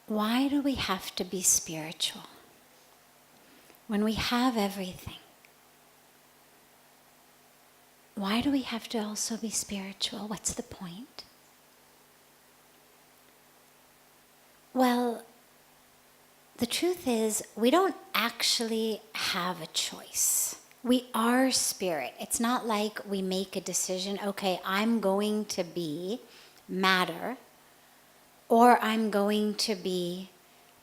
Why do we have to be spiritual when we have everything? Why do we have to also be spiritual? What's the point? Well, the truth is, we don't actually have a choice. We are spirit. It's not like we make a decision, okay, I'm going to be matter, or I'm going to be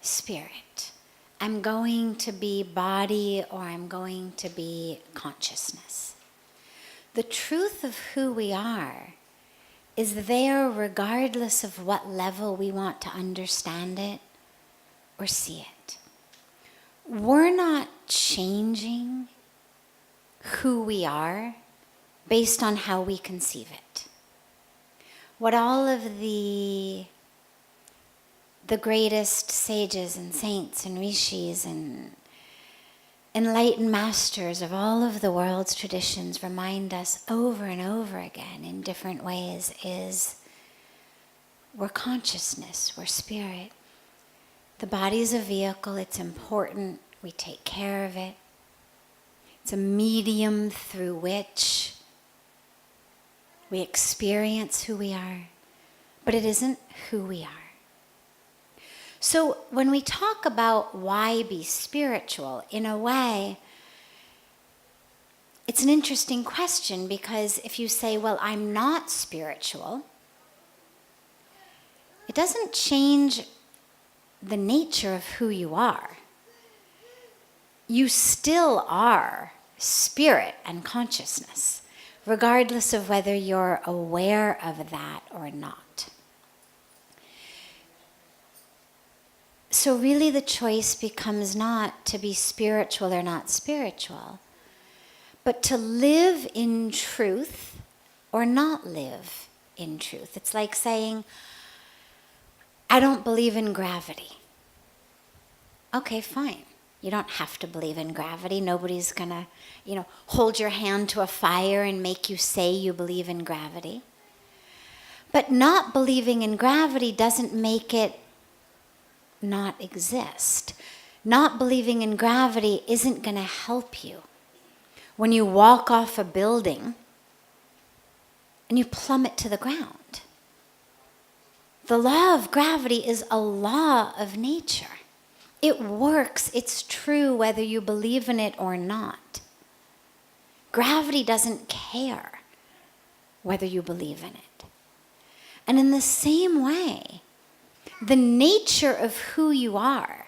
spirit. I'm going to be body, or I'm going to be consciousness. The truth of who we are is there regardless of what level we want to understand it or see it. We're not changing who we are based on how we conceive it. What all of the greatest sages and saints and rishis and enlightened masters of all of the world's traditions remind us over and over again in different ways is we're consciousness, we're spirit. The body is a vehicle, it's important, we take care of it. It's a medium through which we experience who we are, but it isn't who we are. So when we talk about why be spiritual, in a way, it's an interesting question, because if you say, well, I'm not spiritual, it doesn't change the nature of who you are. You still are spirit and consciousness, regardless of whether you're aware of that or not. So really the choice becomes not to be spiritual or not spiritual, but to live in truth or not live in truth. It's like saying, I don't believe in gravity. Okay, fine. You don't have to believe in gravity. Nobody's gonna, hold your hand to a fire and make you say you believe in gravity. But not believing in gravity doesn't make it not exist. Not believing in gravity isn't going to help you when you walk off a building and you plummet to the ground. The law of gravity is a law of nature. It works, it's true whether you believe in it or not. Gravity doesn't care whether you believe in it. And in the same way, the nature of who you are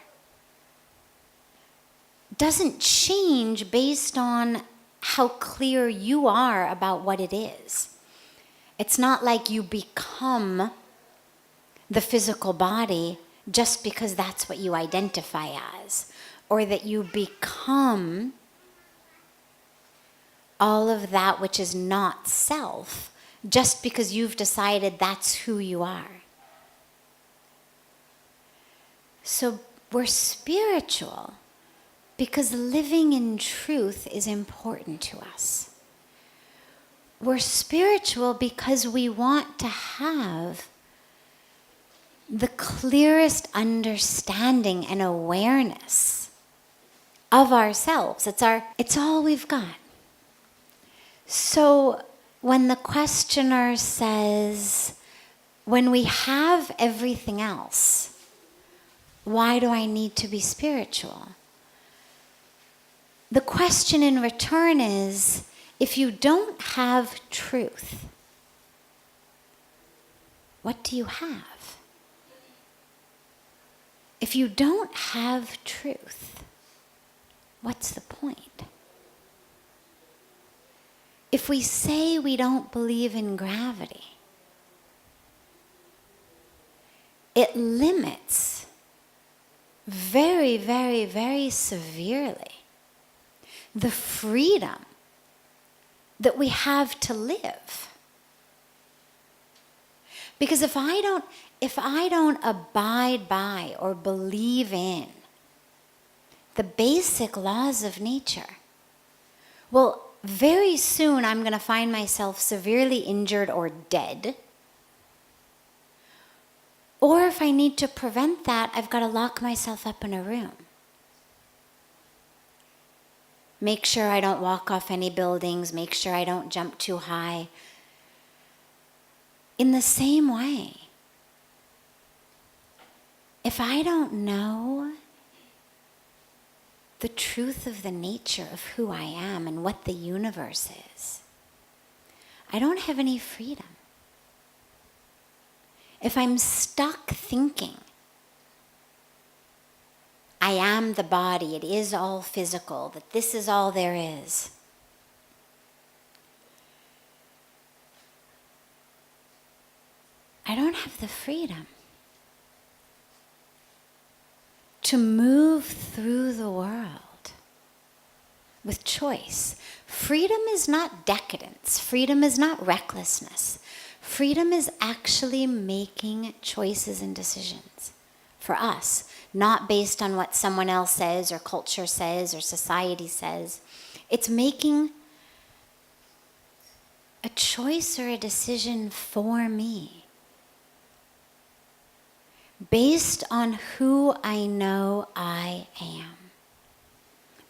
doesn't change based on how clear you are about what it is. It's not like you become the physical body just because that's what you identify as, or that you become all of that which is not self just because you've decided that's who you are. So we're spiritual because living in truth is important to us. We're spiritual because we want to have the clearest understanding and awareness of ourselves. It's all we've got. So when the questioner says, when we have everything else, why do I need to be spiritual? The question in return is, if you don't have truth, what do you have? If you don't have truth, what's the point? If we say we don't believe in gravity, it limits very, very, very severely the freedom that we have to live. Because if I don't abide by or believe in the basic laws of nature, well, very soon I'm going to find myself severely injured or dead Or if I need to prevent that, I've got to lock myself up in a room. Make sure I don't walk off any buildings, make sure I don't jump too high. In the same way, if I don't know the truth of the nature of who I am and what the universe is, I don't have any freedom. If I'm stuck thinking, I am the body, it is all physical, that this is all there is, I don't have the freedom to move through the world with choice. Freedom is not decadence. Freedom is not recklessness. Freedom is actually making choices and decisions for us, not based on what someone else says or culture says or society says. It's making a choice or a decision for me, based on who I know I am.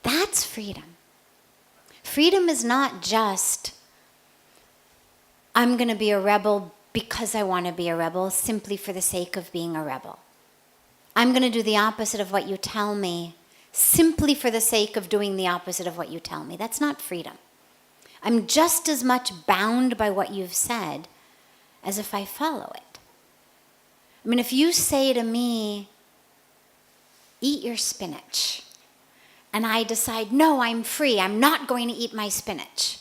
That's freedom. Freedom is not just, I'm going to be a rebel because I want to be a rebel, simply for the sake of being a rebel. I'm going to do the opposite of what you tell me, simply for the sake of doing the opposite of what you tell me. That's not freedom. I'm just as much bound by what you've said as if I follow it. I mean, if you say to me, eat your spinach, and I decide, no, I'm free, I'm not going to eat my spinach,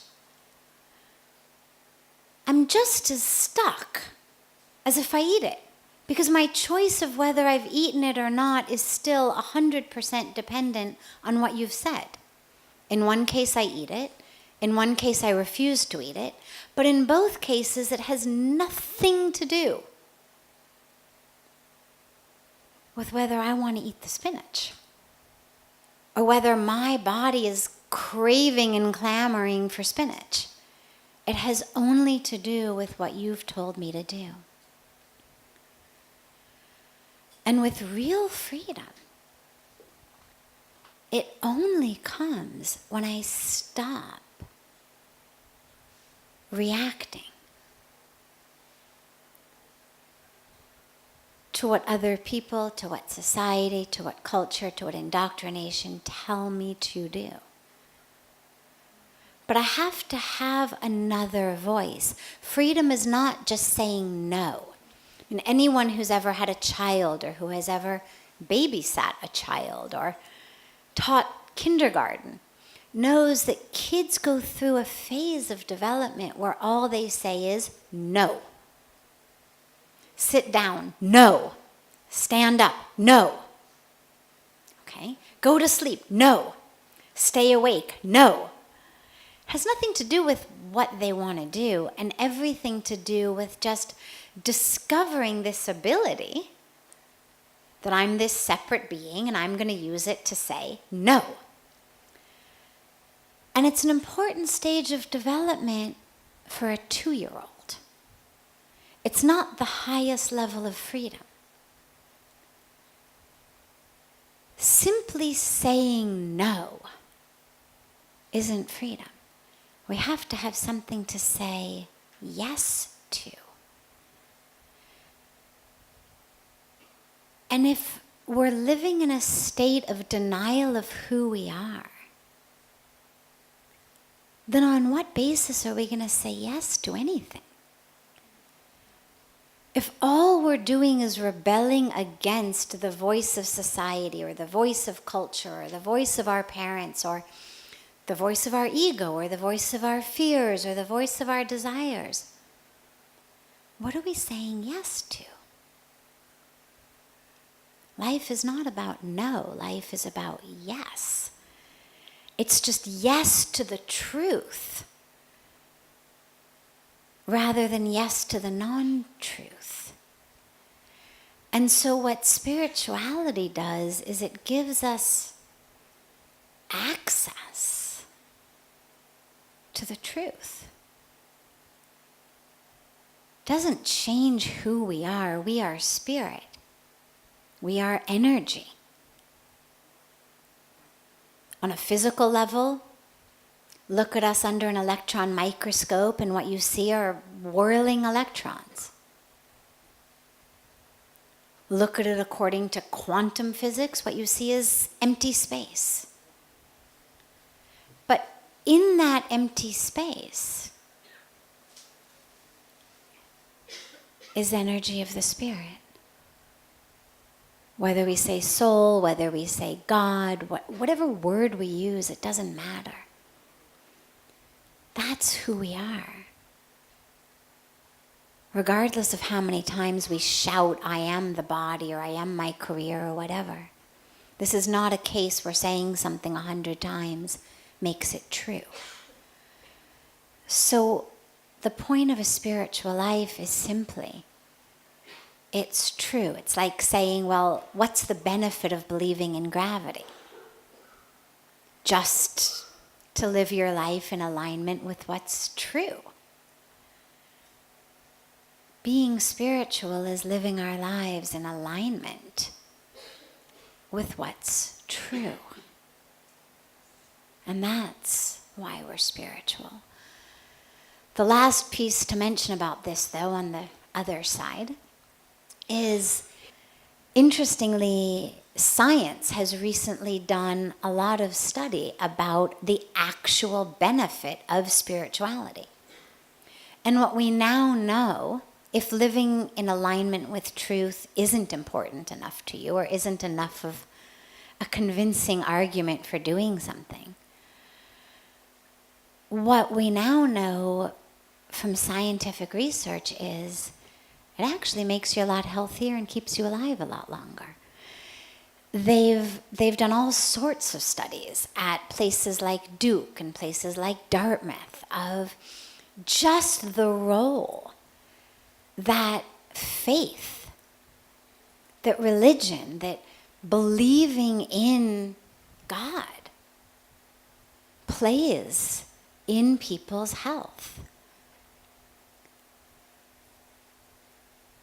I'm just as stuck as if I eat it, because my choice of whether I've eaten it or not is still 100% dependent on what you've said. In one case, I eat it. In one case, I refuse to eat it. But in both cases, it has nothing to do with whether I want to eat the spinach, or whether my body is craving and clamoring for spinach. It has only to do with what you've told me to do. And with real freedom, it only comes when I stop reacting to what other people, to what society, to what culture, to what indoctrination tell me to do. But I have to have another voice. Freedom is not just saying no. And anyone who's ever had a child, or who has ever babysat a child or taught kindergarten, knows that kids go through a phase of development where all they say is no. Sit down, no. Stand up, no. Okay? Go to sleep, no. Stay awake, no. Has nothing to do with what they want to do, and everything to do with just discovering this ability that I'm this separate being and I'm going to use it to say no. And it's an important stage of development for a 2-year-old. It's not the highest level of freedom. Simply saying no isn't freedom. We have to have something to say yes to. And if we're living in a state of denial of who we are, then on what basis are we going to say yes to anything? If all we're doing is rebelling against the voice of society, or the voice of culture, or the voice of our parents, or the voice of our ego, or the voice of our fears, or the voice of our desires, what are we saying yes to? Life is not about no. Life is about yes. It's just yes to the truth rather than yes to the non-truth. And so what spirituality does is it gives us access to the truth, doesn't change who we are. We are spirit. We are energy. On a physical level, look at us under an electron microscope and what you see are whirling electrons. Look at it according to quantum physics, what you see is empty space. But in that empty space is energy of the spirit. Whether we say soul, whether we say God, whatever word we use, it doesn't matter. That's who we are. Regardless of how many times we shout, I am the body, or I am my career, or whatever. This is not a case where saying something 100 times makes it true. So the point of a spiritual life is simply, it's true. It's like saying, well, what's the benefit of believing in gravity? Just to live your life in alignment with what's true. Being spiritual is living our lives in alignment with what's true. And that's why we're spiritual. The last piece to mention about this, though, on the other side, is, interestingly, science has recently done a lot of study about the actual benefit of spirituality. And what we now know, if living in alignment with truth isn't important enough to you, or isn't enough of a convincing argument for doing something, what we now know from scientific research is it actually makes you a lot healthier and keeps you alive a lot longer. They've done all sorts of studies at places like Duke and places like Dartmouth of just the role that faith, that religion, that believing in God plays in people's health.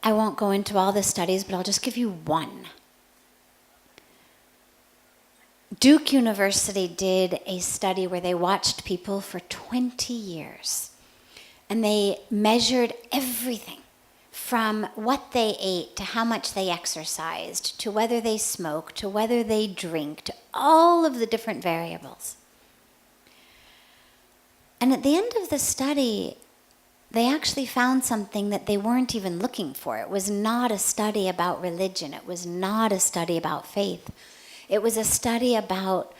I won't go into all the studies, but I'll just give you one. Duke University did a study where they watched people for 20 years. And they measured everything from what they ate to how much they exercised, to whether they smoked, to whether they drink, to all of the different variables. And at the end of the study, they actually found something that they weren't even looking for. It was not a study about religion. It was not a study about faith. It was a study about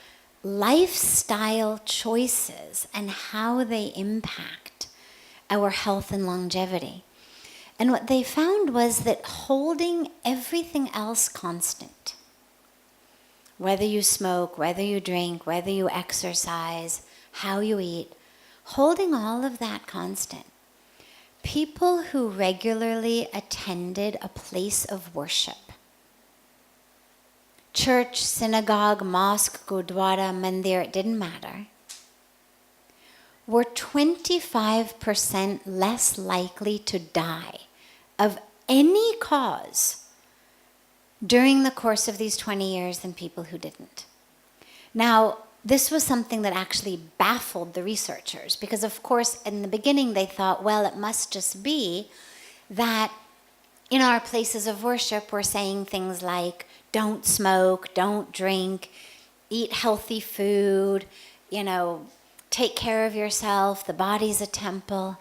lifestyle choices and how they impact our health and longevity. And what they found was that holding everything else constant, whether you smoke, whether you drink, whether you exercise, how you eat, holding all of that constant, people who regularly attended a place of worship, church, synagogue, mosque, gurdwara, mandir, it didn't matter, were 25% less likely to die of any cause during the course of these 20 years than people who didn't. Now, this was something that actually baffled the researchers because, of course, in the beginning they thought, well, it must just be that in our places of worship we're saying things like, don't smoke, don't drink, eat healthy food, take care of yourself, the body's a temple.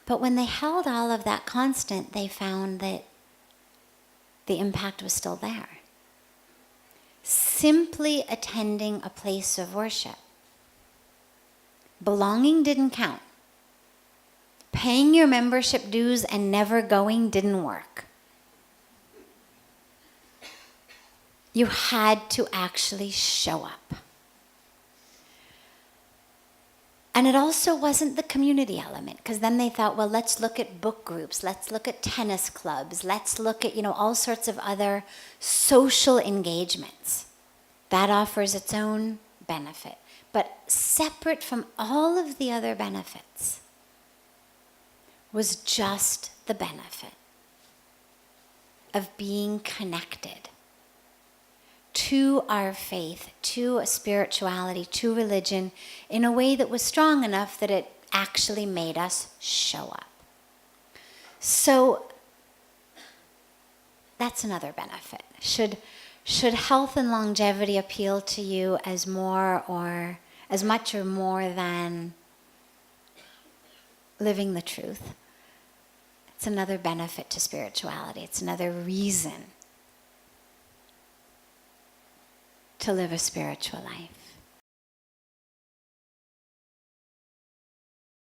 But when they held all of that constant, they found that the impact was still there. Simply attending a place of worship. Belonging didn't count. Paying your membership dues and never going didn't work. You had to actually show up. And it also wasn't the community element, because then they thought, well, let's look at book groups, let's look at tennis clubs, let's look at, all sorts of other social engagements. That offers its own benefit. But separate from all of the other benefits was just the benefit of being connected to our faith, to a spirituality, to religion, in a way that was strong enough that it actually made us show up. So that's another benefit. Should health and longevity appeal to you as more or as much or more than living the truth? It's another benefit to spirituality. It's another reason to live a spiritual life.